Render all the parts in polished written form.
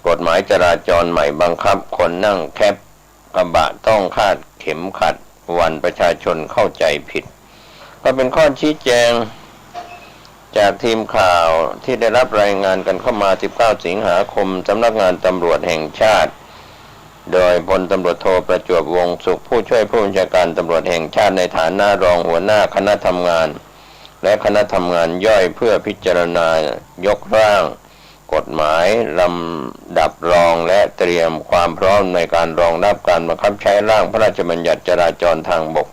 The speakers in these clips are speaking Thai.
กฎหมายจราจรใหม่บังคับคนนั่งแคปกระบะต้องคาดเข็มขัดวันประชาชนเข้าใจผิดก็เป็นข้อชี้แจงจากทีมข่าวที่ได้รับรายงานกันเข้ามา19สิงหาคมสำนักงานตำรวจแห่งชาติโดยพลตำรวจโทประจวบวงศ์สุขผู้ช่วยผู้บัญชาการตำรวจแห่งชาติในฐานะรองหัวหน้าคณะทำงานและคณะทำงานย่อยเพื่อพิจารณายกร่างกฎหมายลำดับรองและเตรียมความพร้อมในการรองรับการบังคับใช้ร่างพระราชบัญญัติจราจรทางบก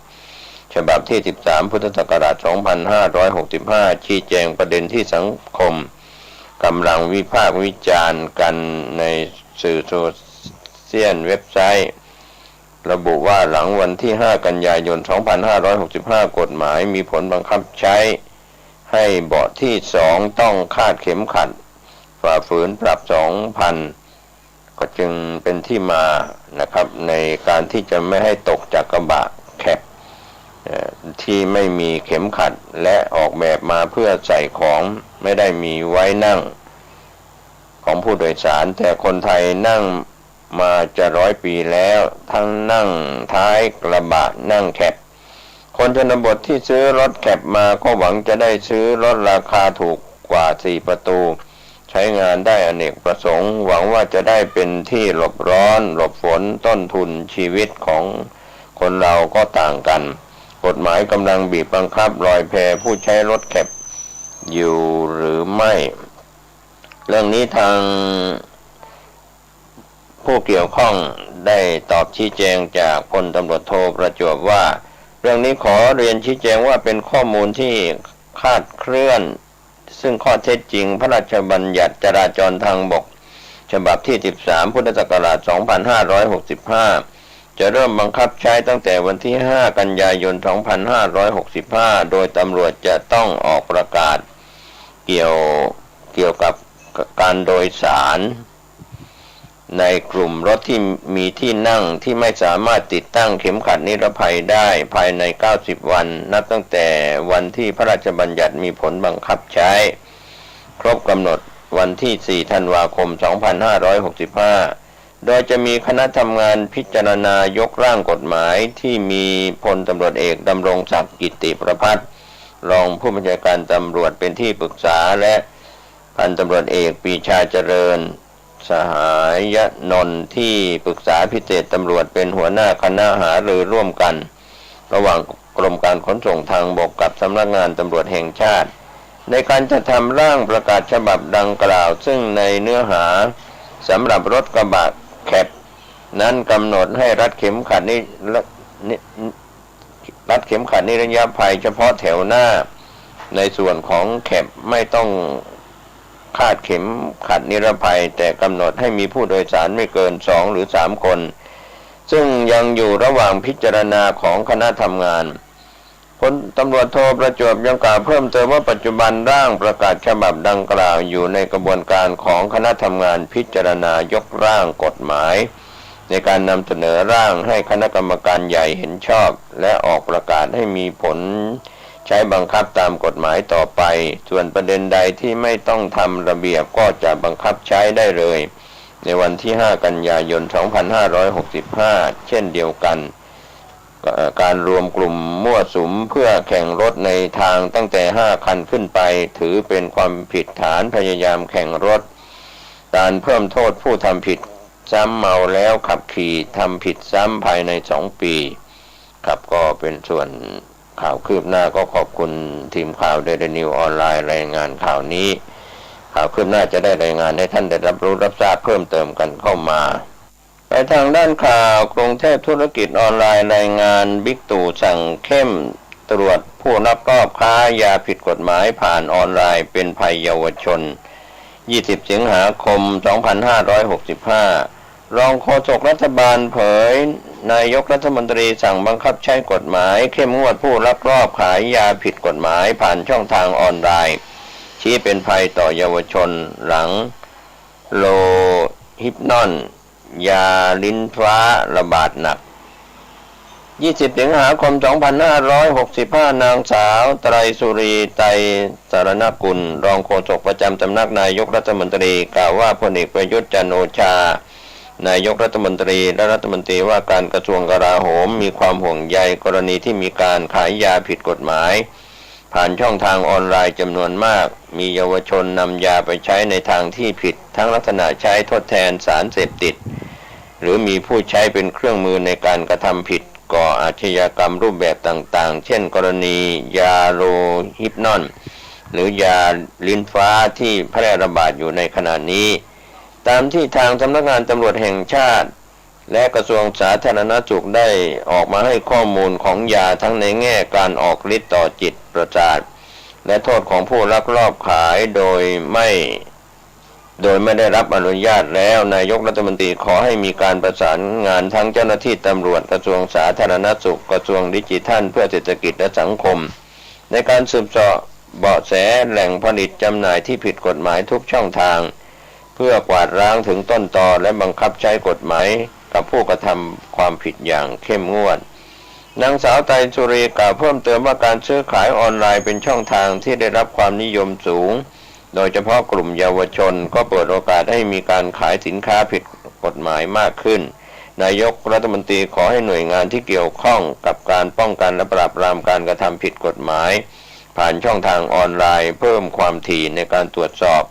ฉบับที่13พุทธศักราช2565ชี้แจงประเด็นที่สังคมกำลังวิพากษ์วิจารณ์กันในสื่อโซเชียลเว็บไซต์ระบุว่าหลังวันที่5กันยายน2565กฎหมายมีผลบังคับใช้ให้เบาะที่2ต้องคาดเข็มขัดฝ่าฝืนปรับ 2,000 ก็จึงเป็นที่มานะครับในการที่จะไม่ให้ตกจากกระบะแคปที่ไม่มีเข็มขัดและออกแบบมาเพื่อใส่ของไม่ได้มีไว้นั่งของผู้โดยสารแต่คนไทยนั่งมาจะ100 ปีแล้วทั้งนั่งท้ายกระบะนั่งแคปคนชนบทที่ซื้อรถแคปมาก็หวังจะได้ซื้อรถราคาถูกกว่า4ประตูใช้งานได้อเนกประสงค์หวังว่าจะได้เป็นที่หลบร้อนหลบฝนต้นทุนชีวิตของคนเราก็ต่างกันกฎหมายกำลังบีบบังคับลอยแพผู้ใช้รถแคปอยู่หรือไม่เรื่องนี้ทางผู้เกี่ยวข้องได้ตอบชี้แจงจากพลตำรวจโทประจวบว่าเรื่องนี้ขอเรียนชี้แจงว่าเป็นข้อมูลที่คลาดเคลื่อนซึ่งข้อเท็จจริงพระราชบัญญัติจราจรทางบกฉบับที่13พุทธศักราช2565จะเริ่มบังคับใช้ตั้งแต่วันที่5กันยายน2565โดยตำรวจจะต้องออกประกาศเกี่ยวกับการโดยสารในกลุ่มรถที่มีที่นั่งที่ไม่สามารถติดตั้งเข็มขัดนิรภัยได้ภายใน90วันนับตั้งแต่วันที่พระราชบัญญัติมีผลบังคับใช้ครบกำหนดวันที่4ธันวาคม2565โดยจะมีคณะทำงานพิจารณายกร่างกฎหมายที่มีพลตำรวจเอกดำรงศักดิ์กิติประภัสรองผู้บัญชาการตำรวจเป็นที่ปรึกษาและพันตำรวจเอกปรีชาเจริญสหายนนท์ที่ปรึกษาพิเศษตำรวจเป็นหัวหน้าคณะหารือร่วมกันระหว่างกรมการขนส่งทางบกกับสำนักงานตำรวจแห่งชาติในการจะทำร่างประกาศฉบับดังกล่าวซึ่งในเนื้อหาสำหรับรถกระบะแคปนั้นกำหนดให้รัดเข็มขัดนิรภัยเฉพาะแถวหน้าในส่วนของแคปไม่ต้องคาดเข็มขัดนิรภัยแต่กำหนดให้มีผู้โดยสารไม่เกิน2หรือ3คนซึ่งยังอยู่ระหว่างพิจารณาของคณะทำงานพลตำรวจโทประจวบยังกล่าวเพิ่มเติมว่าปัจจุบันร่างประกาศฉบับดังกล่าวอยู่ในกระบวนการของคณะทำงานพิจารณายกร่างกฎหมายในการนำเสนอร่างให้คณะกรรมการใหญ่เห็นชอบและออกประกาศให้มีผลใช้บังคับตามกฎหมายต่อไปส่วนประเด็นใดที่ไม่ต้องทำระเบียบก็จะบังคับใช้ได้เลยในวันที่5กันยายน2565เช่นเดียวกันการรวมกลุ่มมั่วสุมเพื่อแข่งรถในทางตั้งแต่5คันขึ้นไปถือเป็นความผิดฐานพยายามแข่งรถการเพิ่มโทษผู้ทำผิดซ้ำเมาแล้วขับขี่ทำผิดซ้ำภายใน2 ปีครับก็เป็นส่วนข่าวคืบหน้าก็ขอบคุณทีมข่าวเดลินิวออนไลน์รายงานข่าวนี้ข่าวคืบหน้าจะได้รายงานให้ท่านได้รับรู้รับทราบเพิ่มเติมกันเข้ามาไปทางด้านข่าวกรุงเทพธุรกิจออนไลน์รายงานบิ๊กตู่สั่งเข้มตรวจผู้ลักลอบค้ายาผิดกฎหมายผ่านออนไลน์เป็นภัยเยาวชน20สิงหาคม2565รองโฆษกรัฐบาลเผยนายกรัฐมนตรีสั่งบังคับใช้กฎหมายเข้มงวดผู้ลักลอบขายยาผิดกฎหมายผ่านช่องทางออนไลน์ชี้เป็นภัยต่อเยาวชนหลังโลฮิปนอนยาลิ้นฟ้าระบาดหนัก 20 สิงหาคม 2565 นางสาวไตรสุรีไตรสารณกุลรองโฆษกประจำสำนักนายกรัฐมนตรีกล่าวว่าพลเอกประยุทธ์จันทร์โอชานายกรัฐมนตรีและรัฐมนตรีว่าการกระทรวงกลาโหมมีความห่วงใยกรณีที่มีการขายยาผิดกฎหมายผ่านช่องทางออนไลน์จำนวนมากมีเยาวชนนำยาไปใช้ในทางที่ผิดทั้งลักษณะใช้ทดแทนสารเสพติดหรือมีผู้ใช้เป็นเครื่องมือในการกระทำผิดก่ออาชญากรรมรูปแบบต่างๆเช่นกรณียาโลฮิปนอนหรือยาลิ้นฟ้าที่แพร่ระบาดอยู่ในขณะนี้ตามที่ทางสำนักงานตำรวจแห่งชาติและกระทรวงสาธารณสุขได้ออกมาให้ข้อมูลของยาทั้งในแง่การออกฤทธิ์ต่อจิตประสาทและโทษของผู้ลักลอบขายโดยไม่ได้รับอนุญาตแล้วนายกรัฐมนตรีขอให้มีการประสานงานทั้งเจ้าหน้าที่ตำรวจกระทรวงสาธารณสุขกระทรวงดิจิทัลเพื่อเศรษฐกิจและสังคมในการสืบเสาะเบาะแสแหล่งผลิตจำหน่ายที่ผิดกฎหมายทุกช่องทางเพื่อกวาดล้างถึงต้นตอและบังคับใช้กฎหมายกับผู้กระทำความผิดอย่างเข้มงวดนางสาวไตรสุรีกล่าวเพิ่มเติมว่าการซื้อขายออนไลน์เป็นช่องทางที่ได้รับความนิยมสูงโดยเฉพาะกลุ่มเยาวชนก็เปิดโอกาสให้มีการขายสินค้าผิดกฎหมายมากขึ้นนายกรัฐมนตรีขอให้หน่วยงานที่เกี่ยวข้องกับการป้องกันและปราบปรามการกระทำผิดกฎหมายผ่านช่องทางออนไลน์เพิ่มความถี่ในการตรวจสอบ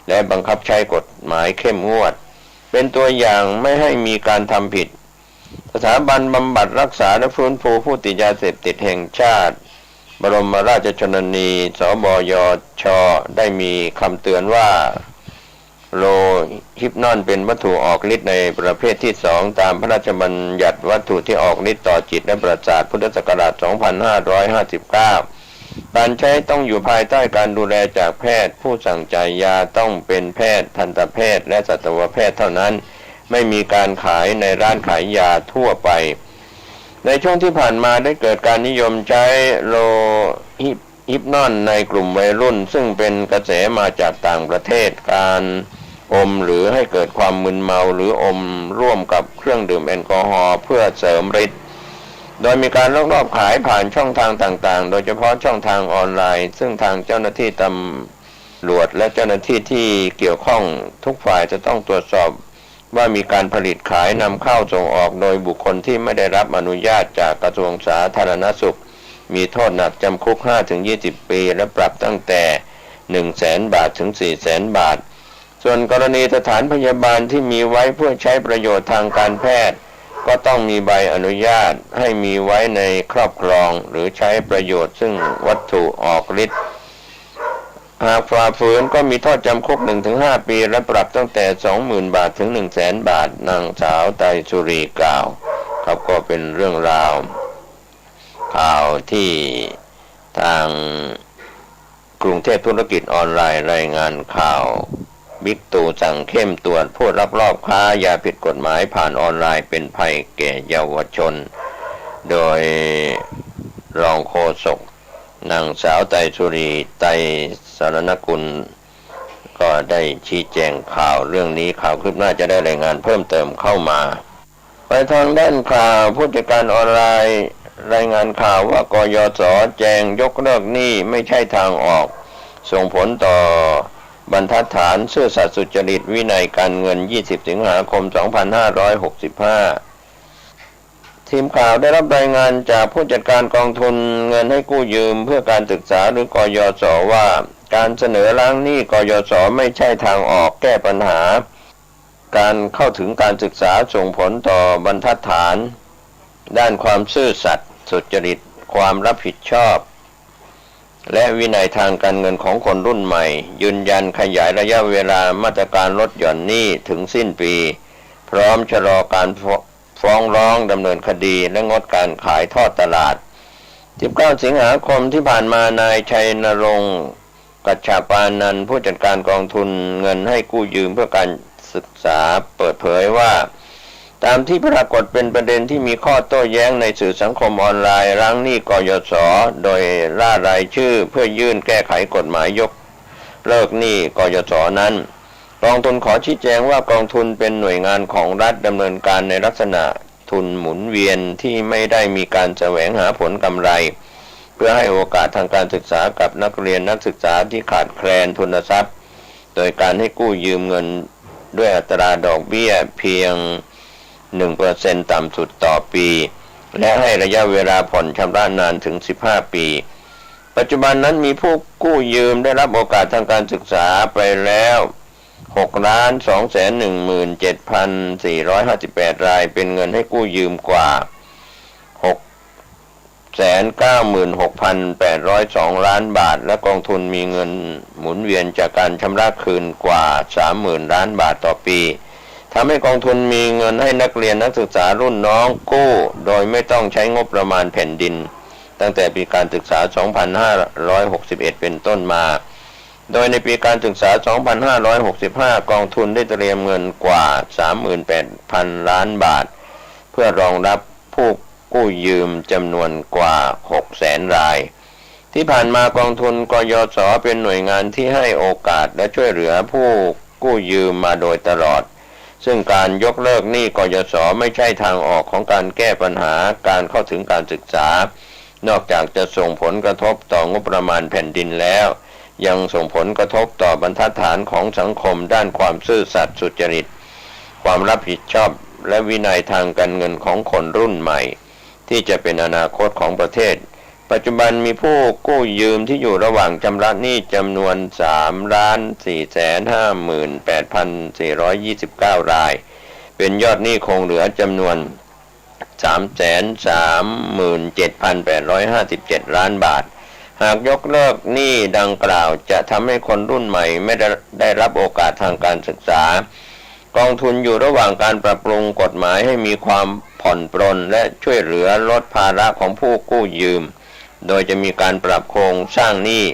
และบังคับใช้กฎหมายเข้มงวดเป็นตัวอย่างไม่ให้มีการทำผิดสถาบันบำบัดรักษาและฟื้นฟูผู้ติดยาเสพติดแห่งชาติบรมราชชนนีสบยชได้มีคำเตือนว่าโลฮิปนอนเป็นวัตถุออกฤทธิ์ในประเภทที่2ตามพระราชบัญญัติวัตถุที่ออกฤทธิ์ต่อจิตและประสาทพุทธศักราช 2559 การใช้ต้องอยู่ภายใต้การดูแลจากแพทย์ผู้สั่งจ่ายยาต้องเป็นแพทย์ทันตแพทย์และสัตวแพทย์เท่านั้นไม่มีการขายในร้านขายยาทั่วไปในช่วงที่ผ่านมาได้เกิดการนิยมใช้โลฮิปนอนในกลุ่มวัยรุ่นซึ่งเป็นกระแสมาจากต่างประเทศการอมหรือให้เกิดความมึนเมาหรืออมร่วมกับเครื่องดื่มแอลกอฮอล์เพื่อเสริมฤทธิ์โดยมีการลักลอบขายผ่านช่องทางต่างๆโดยเฉพาะช่องทางออนไลน์ซึ่งทางเจ้าหน้าที่ตำรวจและเจ้าหน้าที่ที่เกี่ยวข้องทุกฝ่ายจะต้องตรวจสอบว่ามีการผลิตขายนำเข้าส่งออกโดยบุคคลที่ไม่ได้รับอนุญาตจากกระทรวงสาธารณสุขมีโทษหนักจำคุก 5-20 ปีและปรับตั้งแต่ 100,000 บาทถึง 400,000 บาทส่วนกรณีสถานพยาบาลที่มีไว้เพื่อใช้ประโยชน์ทางการแพทย์ก็ต้องมีใบอนุญาตให้มีไว้ในครอบครองหรือใช้ประโยชน์ซึ่งวัตถุออกฤทธิ์หากฝ่าฝืนก็มีโทษจำคุก 1-5 ปีและปรับตั้งแต่ 20,000 บาทถึง 100,000 บาทนางสาวไตรสุรีกล่าวครับก็เป็นเรื่องราวข่าวที่ทางกรุงเทพธุรกิจออนไลน์รายงานข่าวบิ๊กตู่สั่งเข้มตรวจผู้ลักลอบค้ายาผิดกฎหมายผ่านออนไลน์เป็นภัยแก่เยาวชนโดยรองโฆษกนางสาวไตรสุรีไตรสารณกุลก็ได้ชี้แจงข่าวเรื่องนี้ข่าวคืบหน้าจะได้รายงานเพิ่มเติมเข้ามาไปทางด้านข่าวผู้จัดการออนไลน์รายงานข่าวว่ากยศ.แจงยกเลิกหนี้ไม่ใช่ทางออกส่งผลต่อบรรทัดฐานซื่อสัตย์สุจริตวินัยการเงิน20 สิงหาคม 2565ทีมข่าวได้รับรายงานจากผู้จัดการกองทุนเงินให้กู้ยืมเพื่อการศึกษาหรือกยศ.ว่าการเสนอล้างหนี้กยศ.ไม่ใช่ทางออกแก้ปัญหาการเข้าถึงการศึกษาส่งผลต่อบรรทัดฐานด้านความซื่อสัตย์สุจริตความรับผิดชอบและวินัยทางการเงินของคนรุ่นใหม่ยืนยันขยายระยะเวลามาตรการลดหย่อนหนี้ถึงสิ้นปีพร้อมชะลอการฟ้องร้องดำเนินคดีและงดการขายทอดตลาด19 สิงหาคมที่ผ่านมานายชัยนรงค์กัจฉาปานันท์ผู้จัดการกองทุนเงินให้กู้ยืมเพื่อการศึกษาเปิดเผยว่าตามที่ปรากฏเป็นประเด็นที่มีข้อโต้แย้งในสื่อสังคมออนไลน์ล้างหนี้กยศ.โดยล่ารายชื่อเพื่อยื่นแก้ไขกฎหมายยกเลิกหนี้กยศ.นั้นกองทุนขอชี้แจงว่ากองทุนเป็นหน่วยงานของรัฐดำเนินการในลักษณะ ทุนหมุนเวียนที่ไม่ได้มีการแสวงหาผลกำไรเพื่อให้โอกาสทางการศึกษากับนักเรียนนักศึกษาที่ขาดแคลนทุนทรัพย์โดยการให้กู้ยืมเงินด้วยอัตราดอกเบี้ยเพียง 1% ต่ำสุดต่อปีและให้ระยะเวลาผ่อนชำระนานถึง15ปีปัจจุบันนั้นมีผู้กู้ยืมได้รับโอกาสทางการศึกษาไปแล้ว6,217,458 รายเป็นเงินให้กู้ยืมกว่า696,802 ล้านบาทและกองทุนมีเงินหมุนเวียนจากการชำระคืนกว่า 30,000 ล้านบาทต่อปีทำให้กองทุนมีเงินให้นักเรียนนักศึกษารุ่นน้องกู้โดยไม่ต้องใช้งบประมาณแผ่นดินตั้งแต่ปีการศึกษา 2561 เป็นต้นมาโดยในปีการศึกษา 2565 กองทุนได้เตรียมเงินกว่า 38,000 ล้านบาทเพื่อรองรับผู้กู้ยืมจำนวนกว่า 600,000 รายที่ผ่านมากองทุนกยศเป็นหน่วยงานที่ให้โอกาสและช่วยเหลือผู้กู้ยืมมาโดยตลอดซึ่งการยกเลิกหนี้กยศไม่ใช่ทางออกของการแก้ปัญหาการเข้าถึงการศึกษานอกจากจะส่งผลกระทบต่องบประมาณแผ่นดินแล้วยังส่งผลกระทบต่อบรรทัดฐานของสังคมด้านความซื่อสัตย์สุจริตความรับผิดชอบและวินัยทางการเงินของคนรุ่นใหม่ที่จะเป็นอนาคตของประเทศปัจจุบันมีผู้กู้ยืมที่อยู่ระหว่างชำระหนี้จำนวน 3,458,429 รายเป็นยอดหนี้คงเหลือจำนวน 337,857 ล้านบาทหากยกเลิกหนี้ดังกล่าวจะทำให้คนรุ่นใหม่ไม่ได้รับโอกาสทางการศึกษากองทุนอยู่ระหว่างการปรับปรุงกฎหมายให้มีความผ่อนปรนและช่วยเหลือลดภาระของผู้กู้ยืมโดยจะมีการปรับโครงสร้างหนี้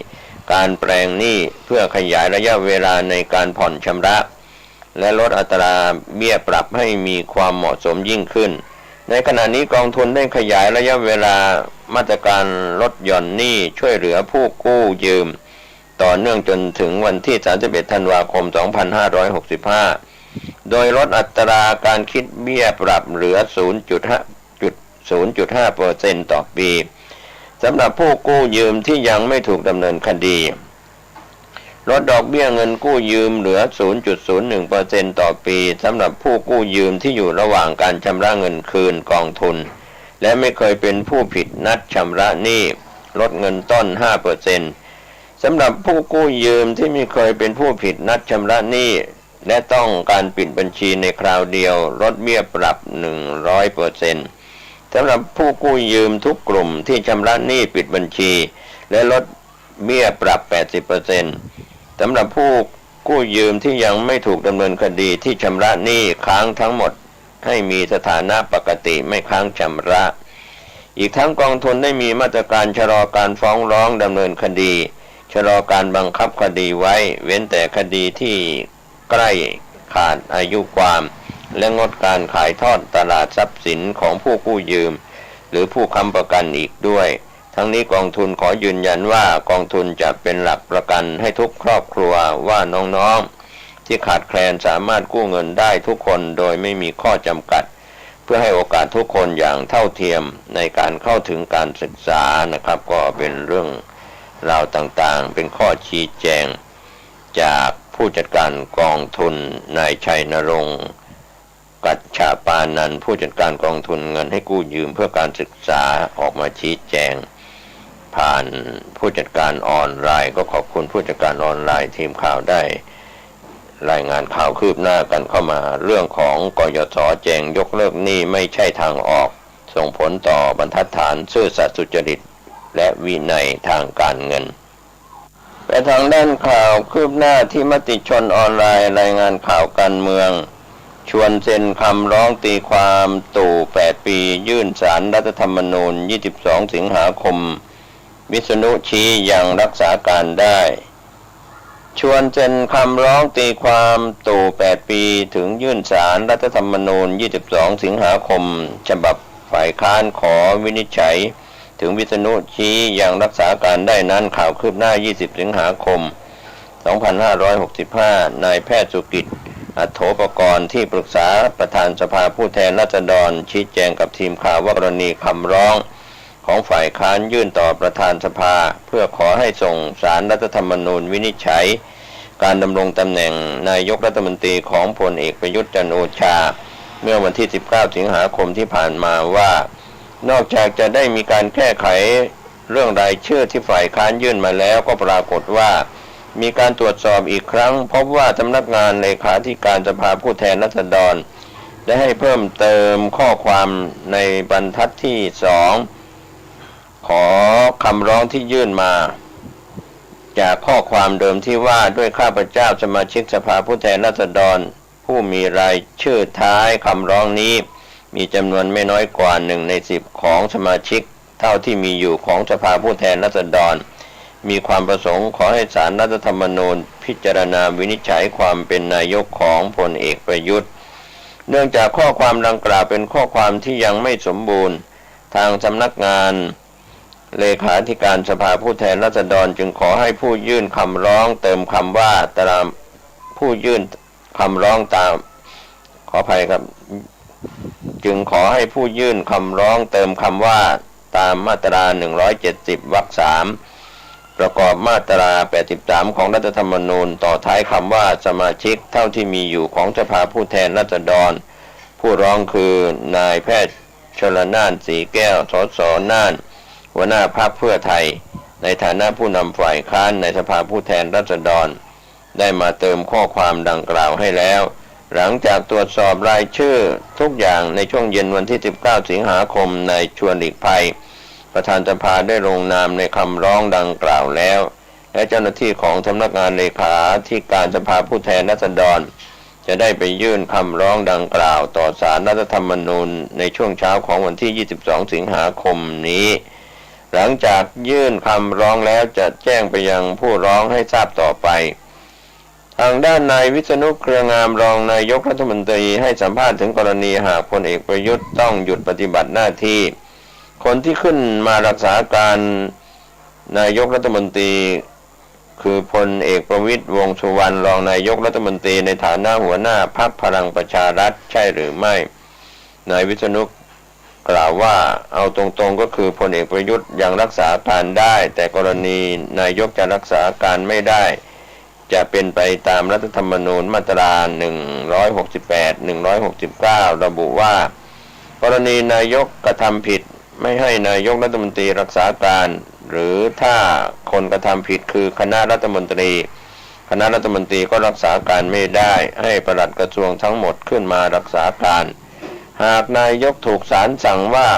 การแปลงหนี้เพื่อขยายระยะเวลาในการผ่อนชำระและลดอัตราเบี้ยปรับให้มีความเหมาะสมยิ่งขึ้นในขณะนี้กองทุนได้ขยายระยะเวลามาตรการลดหย่อนหนี้ช่วยเหลือผู้กู้ยืมต่อเนื่องจนถึงวันที่ 31 ธันวาคม 2565 โดยลดอัตราการคิดเบี้ยปรับเหลือ 0.5% ต่อปีสำหรับผู้กู้ยืมที่ยังไม่ถูกดำเนินคดีลดดอกเบี้ยเงินกู้ยืมเหลือ 0.01% ต่อปีสำหรับผู้กู้ยืมที่อยู่ระหว่างการชำระเงินคืนกองทุนและไม่เคยเป็นผู้ผิดนัดชำระหนี้ลดเงินต้น 5% สำหรับผู้กู้ยืมที่ไม่เคยเป็นผู้ผิดนัดชำระหนี้และต้องการปิดบัญชีในคราวเดียวลดเบี้ยปรับ 100% สำหรับผู้กู้ยืมทุกกลุ่มที่ชำระหนี้ปิดบัญชีและลดเบี้ยปรับ 80%สำหรับผู้กู้ยืมที่ยังไม่ถูกดำเนินคดีที่ชำระหนี้ค้างทั้งหมดให้มีสถานะปกติไม่ค้างชำระอีกทั้งกองทุนได้มีมาตรการชะลอการฟ้องร้องดำเนินคดีชะลอการบังคับคดีไว้เว้นแต่คดีที่ใกล้ขาดอายุความและงดการขายทอดตลาดทรัพย์สินของผู้กู้ยืมหรือผู้ค้ำประกันอีกด้วยทั้งนี้กองทุนขอยืนยันว่ากองทุนจะเป็นหลักประกันให้ทุกครอบครัวว่าน้องๆที่ขาดแคลนสามารถกู้เงินได้ทุกคนโดยไม่มีข้อจำกัดเพื่อให้โอกาสทุกคนอย่างเท่าเทียมในการเข้าถึงการศึกษานะครับก็เป็นเรื่องราวต่างๆเป็นข้อชี้แจงจากผู้จัดการกองทุนนายชัยนรงค์กัจฉาปานันท์ผู้จัดการกองทุนเงินให้กู้ยืมเพื่อการศึกษาออกมาชี้แจงผ่านผู้จัดการออนไลน์ก็ขอบคุณผู้จัดการออนไลน์ทีมข่าวได้รายงานข่าวคืบหน้ากันเข้ามาเรื่องของกยศแจงยกเลิกหนี้ไม่ใช่ทางออกส่งผลต่อบรรทัดฐานซื่อสัตย์สุจริตและวินัยทางการเงินไปทางด้านข่าวคืบหน้าที่มติชนออนไลน์รายงานข่าวการเมืองชวนเซ็นคำร้องตีความตู่8ปียื่นศาลรัฐธรรมนูญ22 สิงหาคมวิษณุชี้ยังรักษาการได้ชวนเซ็นคำร้องตีความตู่8ปีถึงยื่นศาลรัฐธรรมนูญ22 สิงหาคมฉบับฝ่ายค้านขอวินิจฉัยถึงวิษณุชี้ยังรักษาการได้นั้นข่าวคืบหน้า20 สิงหาคม 2565นายแพทย์สุกิจ อัฏโฐปกรณ์ที่ปรึกษาประธานสภาผู้แทนราษฎรชี้แจงกับทีมข่าวว่ากรณีคำร้องของฝ่ายค้านยื่นต่อประธานสภาเพื่อขอให้ส่งศาลรัฐธรรมนูญวินิจฉัยการดำรงตำแหน่งนายกรัฐมนตรีของพลเอกประยุทธ์จันทร์โอชาเมื่อวันที่ 19 สิงหาคมที่ผ่านมาว่านอกจากจะได้มีการแก้ไขเรื่องรายชื่อที่ฝ่ายค้านยื่นมาแล้วก็ปรากฏว่ามีการตรวจสอบอีกครั้งพบว่าสำนักงานเลขาธิการสภาผู้แทนราษฎรได้ให้เพิ่มเติมข้อความในบรรทัดที่2ขอคำร้องที่ยื่นมาจากข้อความเดิมที่ว่าด้วยข้าพเจ้าสมาชิกสภาผู้แทนราษฎรผู้มีรายชื่อท้ายคำร้องนี้มีจำนวนไม่น้อยกว่า1 ใน 10ของสมาชิกเท่าที่มีอยู่ของสภาผู้แทนราษฎรมีความประสงค์ขอให้ศาลรัฐธรรมนูญพิจารณาวินิจฉัยความเป็นนายกของพลเอกประยุทธ์เนื่องจากข้อความดังกล่าวเป็นข้อความที่ยังไม่สมบูรณ์ทางสำนักงานเลขาธิการสภาผู้แทนราษฎรจึงขอให้ผู้ยื่นคำร้องเติมคำว่าตามผู้ยื่นคำร้องตามขออภัยครับจึงขอให้ผู้ยื่นคำร้องเติมคำว่าตามมาตรา170 วรรค 3ประกอบมาตรา83ของรัฐธรรมนูญต่อท้ายคำว่าสมาชิกเท่าที่มีอยู่ของสภาผู้แทนราษฎรผู้ร้องคือนายแพทย์ชลน่านสีแก้วสสน่านหัวหน้าพรรคเพื่อไทยในฐานะผู้นำฝ่ายค้านในสภาผู้แทนราษฎรได้มาเติมข้อความดังกล่าวให้แล้วหลังจากตรวจสอบรายชื่อทุกอย่างในช่วงเย็นวันที่ 19 สิงหาคมนายชวนหลีกภัยประธานสภาได้ลงนามในคำร้องดังกล่าวแล้วและเจ้าหน้าที่ของสำนักงานเลขาธิการสภาผู้แทนราษฎรจะได้ไปยื่นคำร้องดังกล่าวต่อศาลรัฐธรรมนูญในช่วงเช้าของวันที่ 22 สิงหาคมนี้หลังจากยื่นคำร้องแล้วจะแจ้งไปยังผู้ร้องให้ทราบต่อไปทางด้านนายวิษณุเครืองามรองนายกรัฐมนตรีให้สัมภาษณ์ถึงกรณีหากพลเอกประยุทธ์ต้องหยุดปฏิบัติหน้าที่คนที่ขึ้นมารักษาการนายกรัฐมนตรีคือพลเอกประวิตรวงษ์สุวรรณรองนายกรัฐมนตรีในฐานะหัวหน้าพรรคพลังประชารัฐใช่หรือไม่นายวิษณุกล่าวว่าเอาตรงๆก็คือพลเอกประยุทธ์ยังรักษาการได้แต่กรณีนายกจะรักษาการไม่ได้จะเป็นไปตามรัฐธรรมนูญมาตรา168 169ระบุว่ากรณีนายกกระทำผิดไม่ให้นายกรัฐมนตรีรักษาการหรือถ้าคนกระทำผิดคือคณะรัฐมนตรีก็รักษาการไม่ได้ให้ปลัดกระทรวงทั้งหมดขึ้นมารักษาการหากนายกถูกศาลสั่งว่า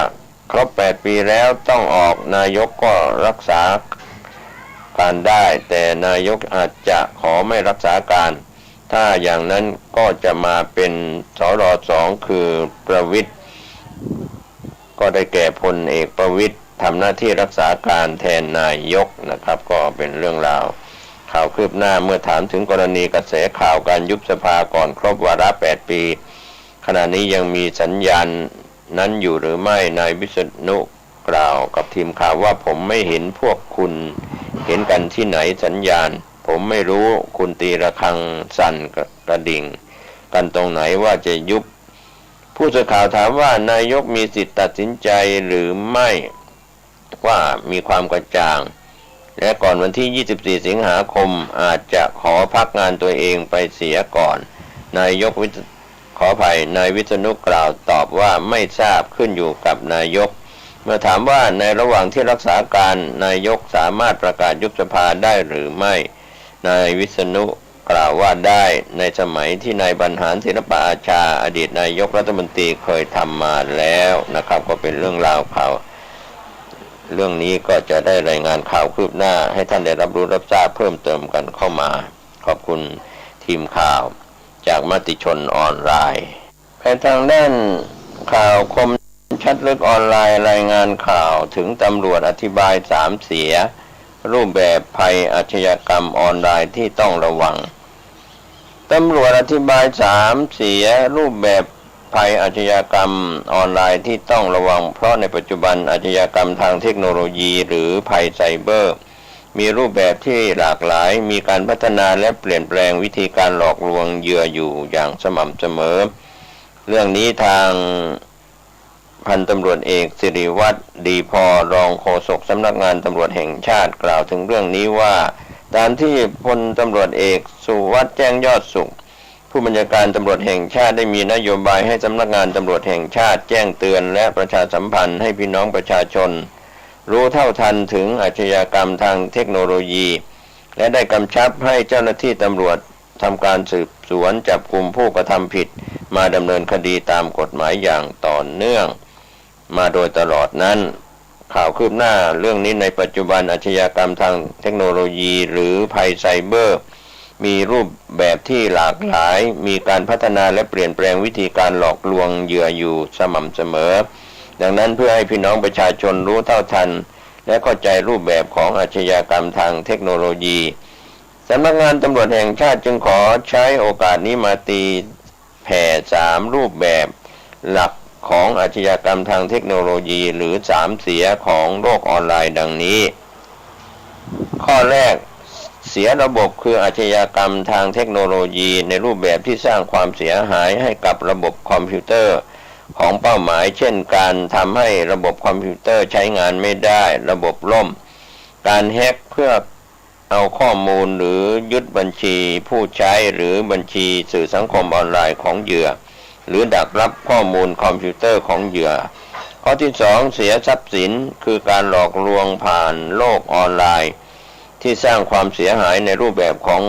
ครบ8 ปีแล้วต้องออกนายกก็รักษาการได้แต่นายกอาจจะขอไม่รักษาการถ้าอย่างนั้นก็จะมาเป็นสร2คือประวิตรก็ได้แก่พลเอกประวิตรทำหน้าที่รักษาการแทนนายกนะครับก็เป็นเรื่องราวข่าวคืบหน้าเมื่อถามถึงกรณีกระแสข่าวการยุบสภาก่อนครบวาระ8 ปีขณะนี้ยังมีสัญญาณนั้นอยู่หรือไม่นายวิษณุกล่าวกับทีมข่าวว่าผมไม่เห็นพวกคุณเห็นกันที่ไหนสัญญาณผมไม่รู้คุณตีระฆังสั่นกระดิ่งกันตรงไหนว่าจะยุบผู้สื่อข่าวถามว่านายกมีสิทธิตัดสินใจหรือไม่ว่ามีความกระจ่างและก่อนวันที่ 24 สิงหาคมอาจจะขอพักงานตัวเองไปเสียก่อนนายวิษณุกล่าวตอบว่าไม่ทราบขึ้นอยู่กับนายกเมื่อถามว่าในระหว่างที่รักษาการนายกสามารถประกาศยุบสภาได้หรือไม่นายวิษณุกล่าวว่าได้ในสมัยที่นายบรรหารศิลปอาชาอดีตนายกรัฐมนตรีเคยทำมาแล้วนะครับก็เป็นเรื่องราวข่าวเรื่องนี้ก็จะได้รายงานข่าวคืบหน้าให้ท่านได้รับรู้รับทราบเพิ่มเติมกันเข้ามาขอบคุณทีมข่าวจากมติชนออนไลน์ไปทางด้านข่าวคมชัดลึกออนไลน์รายงานข่าวถึงตำรวจอธิบาย3 เสียรูปแบบภัยอาชญากรรมออนไลน์ที่ต้องระวังตำรวจอธิบาย3 เสียรูปแบบภัยอาชญากรรมออนไลน์ที่ต้องระวังเพราะในปัจจุบันอาชญากรรมทางเทคโนโลยีหรือภัยไซเบอร์ มีรูปแบบที่หลากหลายมีการพัฒนาและเปลี่ยนแปลงวิธีการหลอกลวงเหยื่ออยู่อย่างสม่ำเสมอเรื่องนี้ทางพันตำรวจเอกสิริวัฒน์ดีพอรองโฆษกสำนักงานตำรวจแห่งชาติกล่าวถึงเรื่องนี้ว่าตามที่พลตำรวจเอกสุวัฒน์แจ้งยอดสุขผู้บัญชาการตำรวจแห่งชาติได้มีนโยบายให้สำนักงานตำรวจแห่งชาติแจ้งเตือนและประชาสัมพันธ์ให้พี่น้องประชาชนรู้เท่าทันถึงอาชญากรรมทางเทคโนโลยีและได้กำชับให้เจ้าหน้าที่ตำรวจทำการสืบสวนจับกุมผู้กระทำผิดมาดำเนินคดีตามกฎหมายอย่างต่อเนื่องมาโดยตลอดนั้นข่าวคืบหน้าเรื่องนี้ในปัจจุบันอาชญากรรมทางเทคโนโลยีหรือภัยไซเบอร์มีรูปแบบที่หลากหลายมีการพัฒนาและเปลี่ยนแปลงวิธีการหลอกลวงเหยื่ออยู่สม่ำเสมอดังนั้นเพื่อให้พี่น้องประชาชนรู้เท่าทันและเข้าใจรูปแบบของอาชญากรรมทางเทคโนโลยีสำนักงานตำรวจแห่งชาติจึงขอใช้โอกาสนี้มาตีแผ่3รูปแบบหลักของอาชญากรรมทางเทคโนโลยีหรือ3เสียของโลกออนไลน์ดังนี้ข้อแรกเสียระบบคืออาชญากรรมทางเทคโนโลยีในรูปแบบที่สร้างความเสียหายให้กับระบบคอมพิวเตอร์ของเป้าหมายเช่นการทำให้ระบบคอมพิวเตอร์ใช้งานไม่ได้ระบบล่มการแฮกเพื่อเอาข้อมูลหรือยึดบัญชีผู้ใช้หรือบัญชีสื่อสังคมออนไลน์ของเหยื่อหรือดักรับข้อมูลคอมพิวเตอร์ของเหยื่อข้อที่2เสียทรัพย์สินคือการหลอกลวงผ่านโลกออนไลน์ที่สร้างความเสียหายในรูปแบบของ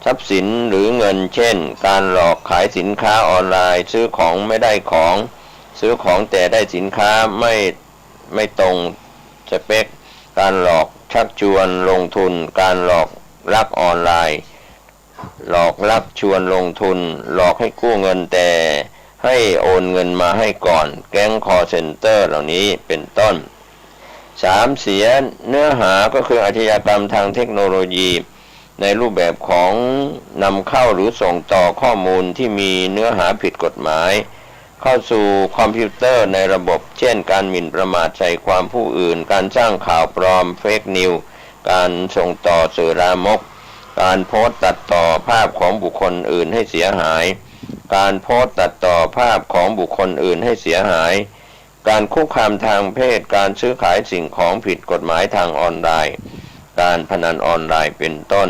ทรัพย์สินหรือเงินเช่นการหลอกขายสินค้าออนไลน์ซื้อของไม่ได้ของซื้อของแต่ได้สินค้าไม่ตรงสเปคการหลอกชักชวนลงทุนการหลอกลักออนไลน์หลอกลักชวนลงทุนหลอกให้กู้เงินแต่ให้โอนเงินมาให้ก่อนแก๊งคอลเซ็นเตอร์เหล่านี้เป็นต้น3เสียเนื้อหาก็คืออาชญากรรมทางเทคโนโลยีในรูปแบบของนำเข้าหรือส่งต่อข้อมูลที่มีเนื้อหาผิดกฎหมายเข้าสู่คอมพิวเตอร์ในระบบเช่นการหมิ่นประมาทใส่ความผู้อื่นการสร้างข่าวปลอมเฟกนิวส์การส่งต่อสื่อลามกการโพสต์ตัดต่อภาพของบุคคลอื่นให้เสียหายการโพสต์ตัดต่อภาพของบุคคลอื่นให้เสียหายการคุกคามทางเพศการซื้อขายสิ่งของผิดกฎหมายทางออนไลน์การพนันออนไลน์เป็นต้น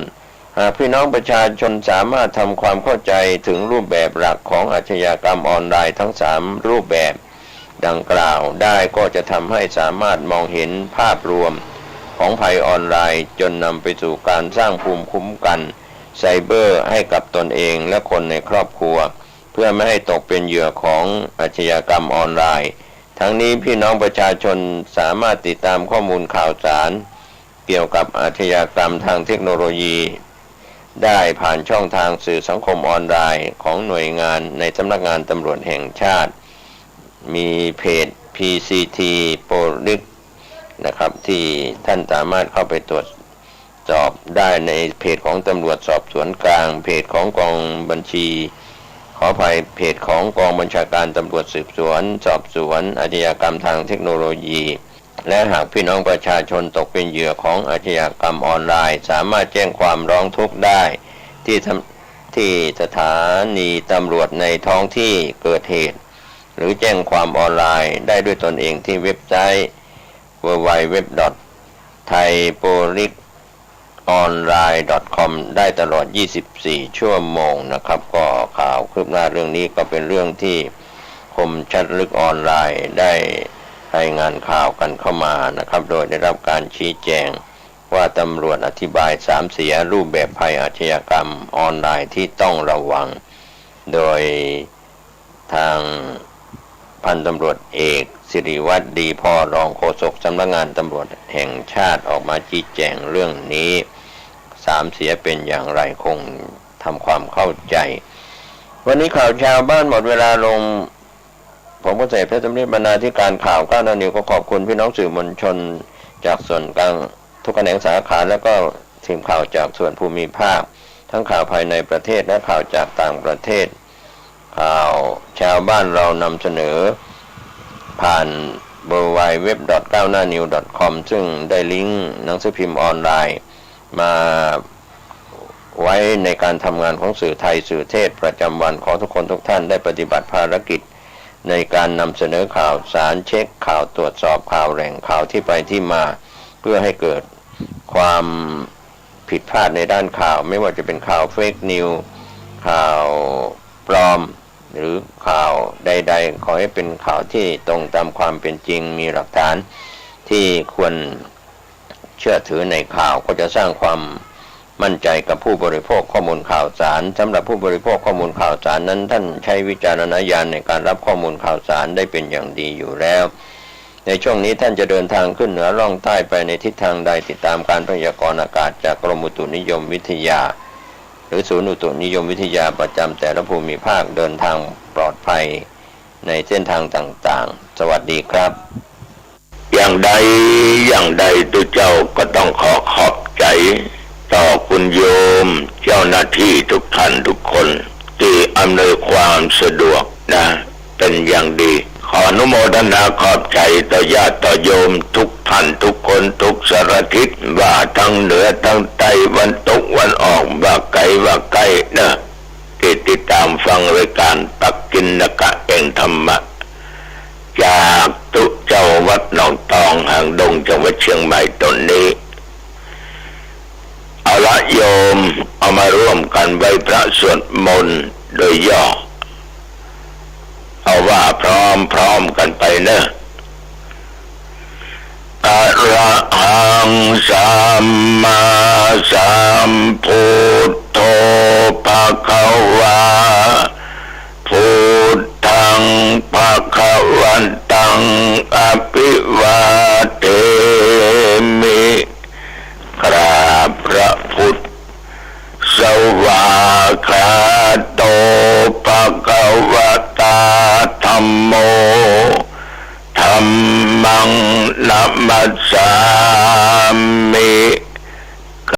หากพี่น้องประชาชนสามารถทำความเข้าใจถึงรูปแบบหลักของอาชญากรรมออนไลน์ทั้ง3รูปแบบดังกล่าวได้ก็จะทำให้สามารถมองเห็นภาพรวมของภัยออนไลน์จนนำไปสู่การสร้างภูมิคุ้มกันไซเบอร์ให้กับตนเองและคนในครอบครัวเพื่อไม่ให้ตกเป็นเหยื่อของอาชญากรรมออนไลน์ทั้งนี้พี่น้องประชาชนสามารถติดตามข้อมูลข่าวสารเกี่ยวกับอาชญากรรมทางเทคโนโลยีได้ผ่านช่องทางสื่อสังคมออนไลน์ของหน่วยงานในสำนักงานตำรวจแห่งชาติมีเพจ PCT Police นะครับที่ท่านสามารถเข้าไปตรวจสอบได้ในเพจของตำรวจสอบสวนกลางเพจของกองบัญชีขออภัยเพจของกองบัญชาการตำรวจสืบสวนสอบสวนอาชญากรรมทางเทคโนโลยีและหากพี่น้องประชาชนตกเป็นเหยื่อของอาชญากรรมออนไลน์สามารถแจ้งความร้องทุกข์ได้ที่สถานีตำรวจในท้องที่เกิดเหตุหรือแจ้งความออนไลน์ได้ด้วยตนเองที่เว็บไซต์ www.thaipoliceonline.com ได้ตลอด24ชั่วโมงนะครับก็ข่าวคืบหน้าเรื่องนี้ก็เป็นเรื่องที่คมชัดลึกออนไลน์ได้รายงานข่าวกันเข้ามานะครับโดยได้รับการชี้แจงว่าตำรวจอธิบาย3เสียรูปแบบภัยอาชญากรรมออนไลน์ที่ต้องระวังโดยทางพันตำรวจเอกสิริวัฒน์ดีพอรองโฆษกสำนักงานตำรวจแห่งชาติออกมาชี้แจงเรื่องนี้3เสียเป็นอย่างไรคงทำความเข้าใจวันนี้ข่าวชาวบ้านหมดเวลาลงผมก็เสพพระสมเด็จบรรณาธิการข่าว9 นิ้วก็ขอบคุณพี่น้องสื่อมวลชนจากส่วนกลางทุกแขนงสาขาและก็ทีมข่าวจากส่วนภูมิภาคทั้งข่าวภายในประเทศและข่าวจากต่างประเทศข่าวชาวบ้านเรานำเสนอผ่าน www.9hnanews.com ซึ่งได้ลิงก์หนังสือพิมพ์ออนไลน์มาไว้ในการทำงานของสื่อไทยสื่อเทศประจำวันของทุกคนทุกท่านได้ปฏิบัติภารกิจในการนำเสนอข่าวสารเช็คข่าวตรวจสอบข่าวแหล่งข่าวที่ไปที่มาเพื่อให้เกิดความผิดพลาดในด้านข่าวไม่ว่าจะเป็นข่าวเฟกนิวข่าวปลอมหรือข่าวใดๆขอให้เป็นข่าวที่ตรงตามความเป็นจริงมีหลักฐานที่ควรเชื่อถือในข่าวก็จะสร้างความมั่นใจกับผู้บริโภคข้อมูลข่าวสารสำหรับผู้บริโภคข้อมูลข่าวสารนั้นท่านใช้วิจารณญาณในการรับข้อมูลข่าวสารได้เป็นอย่างดีอยู่แล้วในช่วงนี้ท่านจะเดินทางขึ้นเหนือล่องใต้ไปในทิศทางใดติดตามการพยากรณ์อากาศจากกรมอุตุนิยมวิทยาหรือศูนย์อุตุนิยมวิทยาประจำแต่ละภูมิภาคเดินทางปลอดภัยในเส้นทางต่างๆสวัสดีครับอย่างใดตัวเจ้าก็ต้องขอบใจต่อคุณโยมเจ้าหน้าที่ทุกท่านทุกคนที่อำนวยความสะดวกนะเป็นอย่างดีขออนุโมทนาขอบใจต่อญาติต่อโยมทุกท่านทุกคนทุกสารทิศว่าทั้งเหนือทั้งใต้วันตกวันออกว่าไกลว่าใกล้นะที่ติดตามฟังรายการตักกินนกะแห่งธรรมะจากตุเจ้าวัดหนองตองหางดงจังหวัดเชียงใหม่ตนนี้เอาละโยมเอามาร่วมกันไว้พระสวดมนต์โดยย่อเอาว่าพร้อมกันไปเนอะอะระหังสัมมาสัมพุทโธภะคะวาพุทธังภะคะวันตังอภิวาเทมิกราบพระพุทธสวากขาโตภะคะวะตาธัมโมธัมมังนัมมัสสามิ